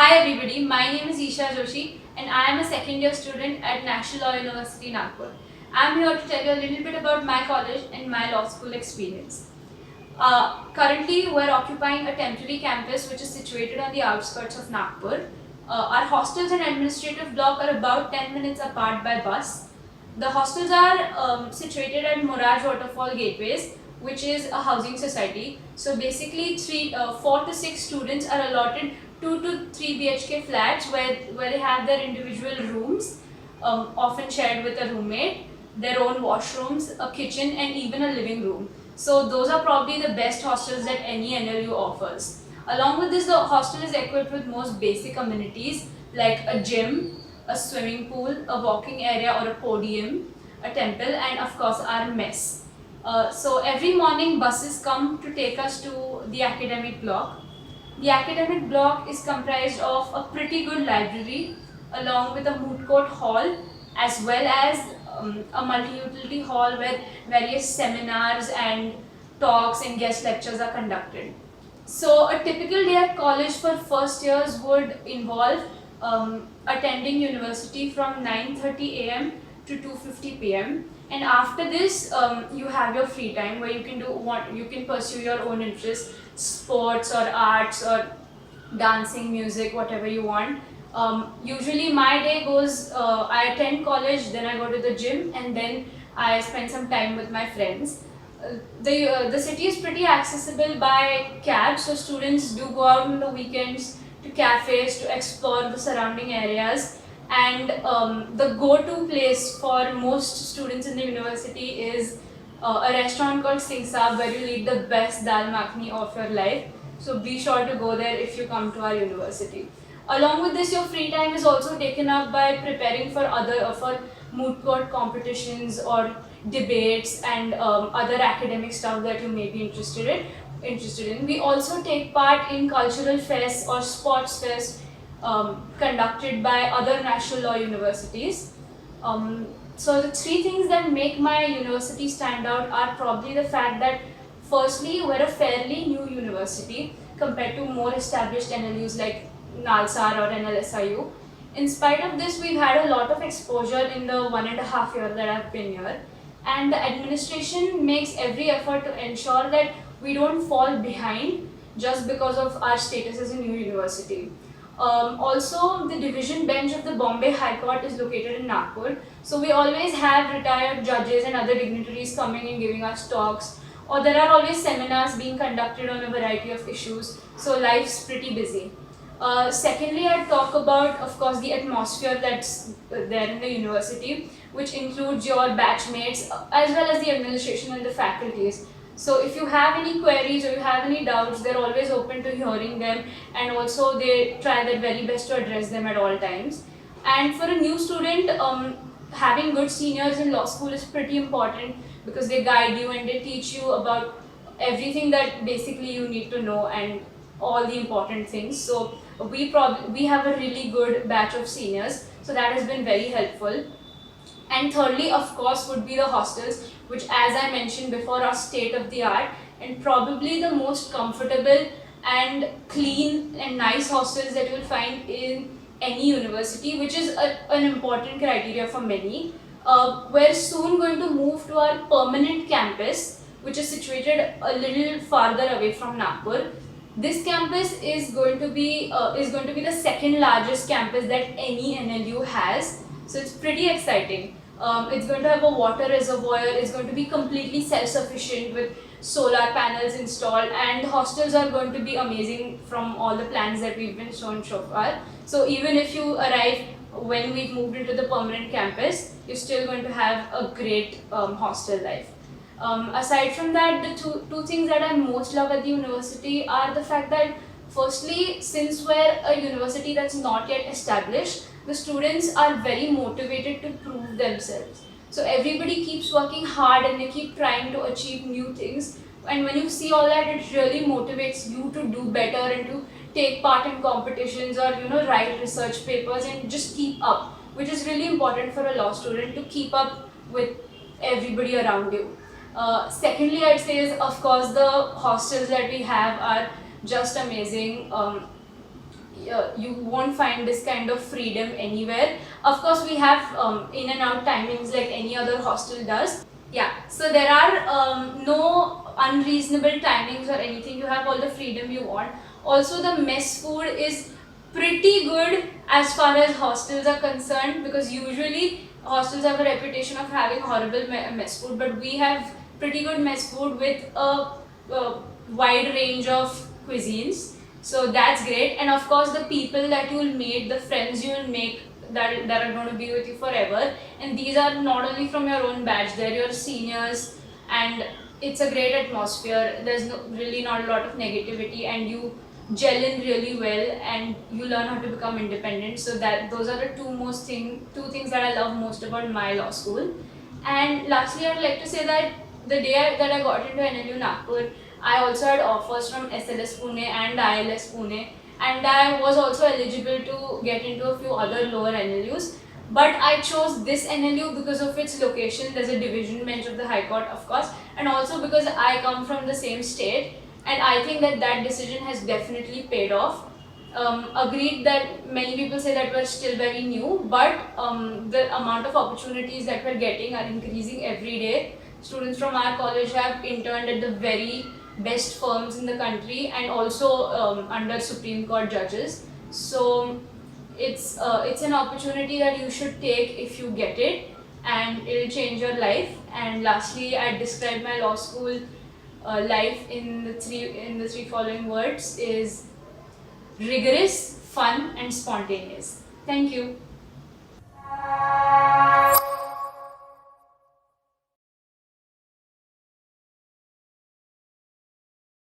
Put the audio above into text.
Hi everybody, my name is Isha Joshi and I am a second year student at National Law University, Nagpur. I am here to tell you a little bit about my college and my law school experience. Currently, we are occupying a temporary campus which is situated on the outskirts of Nagpur. Our hostels and administrative block are about 10 minutes apart by bus. The hostels are situated at Muraj Waterfall Gateways, which is a housing society. So basically, 4 to 6 students are allotted 2 to 3 BHK flats where they have their individual rooms, often shared with a roommate, their own washrooms, a kitchen, and even a living room. So those are probably the best hostels that any NLU offers. Along with this, the hostel is equipped with most basic amenities like a gym, a swimming pool, a walking area or a podium, a temple, and of course our mess. So every morning buses come to take us to the academic block. The academic block is comprised of a pretty good library along with a moot court hall as well as a multi-utility hall where various seminars and talks and guest lectures are conducted. So a typical day at college for first years would involve attending university from 9:30 a.m. to 2:50 p.m. And after this, you have your free time where you can do what you can pursue your own interests, sports or arts or dancing, music, whatever you want. Usually my day goes, I attend college, then I go to the gym, and then I spend some time with my friends. The city is pretty accessible by cab, so students do go out on the weekends to cafes to explore the surrounding areas. And the go-to place for most students in the university is a restaurant called Singh Saab where you'll eat the best dal makhani of your life. So be sure to go there if you come to our university. Along with this, your free time is also taken up by preparing for for moot court competitions or debates and other academic stuff that you may be interested in. We also take part in cultural fests or sports fests conducted by other national law universities. So the three things that make my university stand out are probably the fact that firstly, we're a fairly new university compared to more established NLUs like NALSAR or NLSIU. In spite of this, we've had a lot of exposure in the 1.5 years that I've been here, and the administration makes every effort to ensure that we don't fall behind just because of our status as a new university. Also, the division bench of the Bombay High Court is located in Nagpur, so we always have retired judges and other dignitaries coming and giving us talks, or there are always seminars being conducted on a variety of issues, so life's pretty busy. Secondly, I'd talk about, of course, the atmosphere that's there in the university, which includes your batchmates as well as the administration and the faculties. So if you have any queries or you have any doubts, they're always open to hearing them, and also they try their very best to address them at all times. And for a new student, having good seniors in law school is pretty important because they guide you and they teach you about everything that basically you need to know and all the important things. So we have a really good batch of seniors, so that has been very helpful. And thirdly, of course, would be the hostels, which, as I mentioned before, are state of the art and probably the most comfortable and clean and nice hostels that you will find in any university, which is an important criteria for many. We're soon going to move to our permanent campus, which is situated a little farther away from Nagpur. This campus is going to be the second largest campus that any NLU has, so it's pretty exciting. It's going to have a water reservoir. It's going to be completely self-sufficient with solar panels installed, and hostels are going to be amazing from all the plans that we've been shown so far. So even if you arrive when we've moved into the permanent campus, you're still going to have a great hostel life. Aside from that, the two things that I most love at the university are the fact that, firstly, since we're a university that's not yet established, the students are very motivated to prove themselves. So everybody keeps working hard and they keep trying to achieve new things. And when you see all that, it really motivates you to do better and to take part in competitions or write research papers and just keep up, which is really important for a law student to keep up with everybody around you. Secondly, I'd say is, of course, the hostels that we have are just amazing. you won't find this kind of freedom anywhere. Of course, we have in and out timings like any other hostel does. Yeah, so there are no unreasonable timings or anything. You have all the freedom you want. Also, the mess food is pretty good as far as hostels are concerned, because usually hostels have a reputation of having horrible mess food, but we have pretty good mess food with a wide range of cuisines. So that's great. And of course, the people that you will meet, the friends you will make, that are going to be with you forever, and these are not only from your own batch, they're your seniors, and it's a great atmosphere. There's really not a lot of negativity, and you gel in really well, and you learn how to become independent. So that those are the two things that I love most about my law school. And lastly, I'd like to say that the day that I got into NLU Nagpur, I also had offers from SLS Pune and ILS Pune, and I was also eligible to get into a few other lower NLUs. But I chose this NLU because of its location. There's a division bench of the High Court, of course, and also because I come from the same state, and I think that that decision has definitely paid off. Agreed that many people say that we're still very new, but the amount of opportunities that we're getting are increasing every day. Students from our college have interned at the very best firms in the country, and also under Supreme Court judges. So it's an opportunity that you should take if you get it, and it'll change your life. And lastly, I describe my law school life in the three following words: is rigorous, fun, and spontaneous. Thank you.